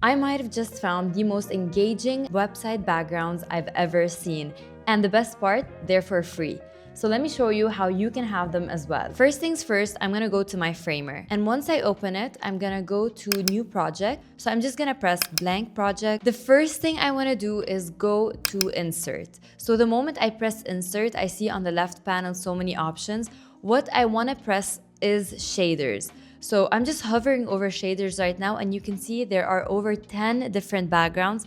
I might have just found the most engaging website backgrounds I've ever seen. And the best part, they're for free. So let me show you how you can have them as well. First things first, I'm gonna go to my framer. And once I open it, I'm gonna go to new project. So I'm just gonna press blank project. The first thing I wanna do is go to insert. So the moment I press insert, I see on the left panel so many options. What I wanna press is shaders. So I'm just hovering over shaders right now, and you can see there are over 10 different backgrounds.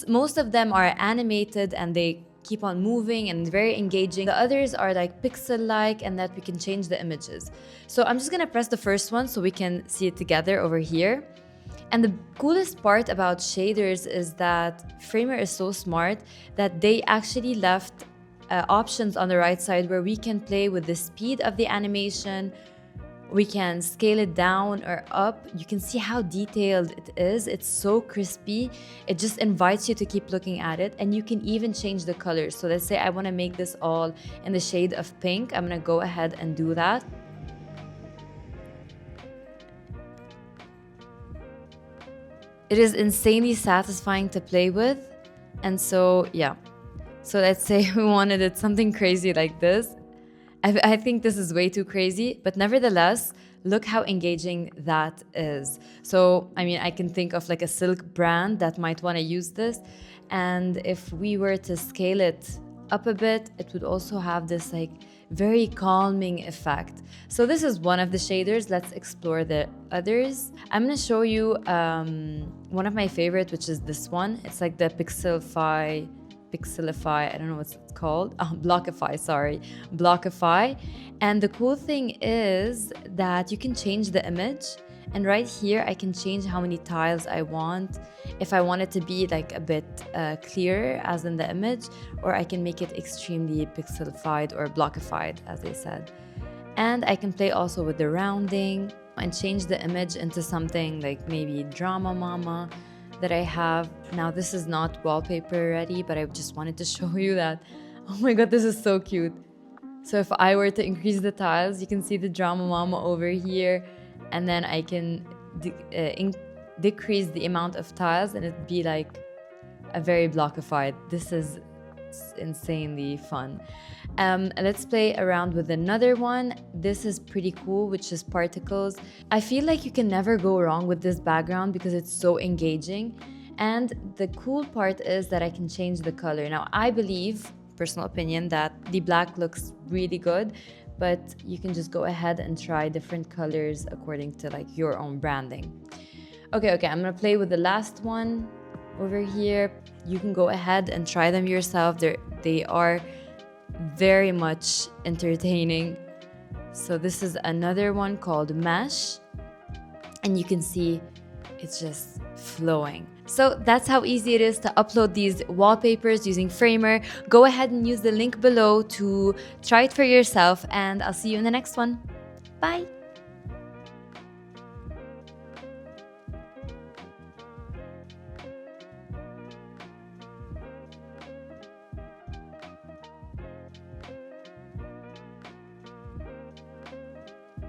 Most of them are animated and they keep on moving and very engaging. The others are like pixel-like and that we can change the images. So I'm just gonna press the first one so we can see it together over here. And the coolest part about shaders is that Framer is so smart that they actually left options on the right side where we can play with the speed of the animation. We can scale it down or up. You can see how detailed it is. It's so crispy. It just invites you to keep looking at it. And you can even change the colors. So let's say I want to make this all in the shade of pink. I'm going to go ahead and do that. It is insanely satisfying to play with. And so, yeah. So let's say we wanted it something crazy like this. I think this is way too crazy, but nevertheless, look how engaging that is. So, I mean, I can think of like a silk brand that might want to use this. And if we were to scale it up a bit, it would also have this like very calming effect. So this is one of the shaders. Let's explore the others. I'm going to show you one of my favorite, which is this one. It's like the Pixelify, I don't know what's it called. Blockify, sorry. Blockify. And the cool thing is that you can change the image. And right here, I can change how many tiles I want. If I want it to be like a bit clearer, as in the image, or I can make it extremely pixelified or blockified, as they said. And I can play also with the rounding and change the image into something like maybe Drama Mama that I have. Now this is not wallpaper ready, but I just wanted to show you that. Oh my god, this is so cute. So if I were to increase the tiles, you can see the Drama Mama over here, and then I can decrease the amount of tiles and it'd be like a very blockified. This is insanely fun. Let's play around with another one. This is pretty cool, which is particles. I feel like you can never go wrong with this background because it's so engaging. And the cool part is that I can change the color. Now, I believe, personal opinion, that the black looks really good, but you can just go ahead and try different colors according to like your own branding. Okay, I'm gonna play with the last one over here. You can go ahead and try them yourself. They are very much entertaining. So this is another one called Mesh, and you can see it's just flowing. So that's how easy it is to upload these wallpapers using Framer. Go ahead and use the link below to try it for yourself, and I'll see you in the next one. Bye!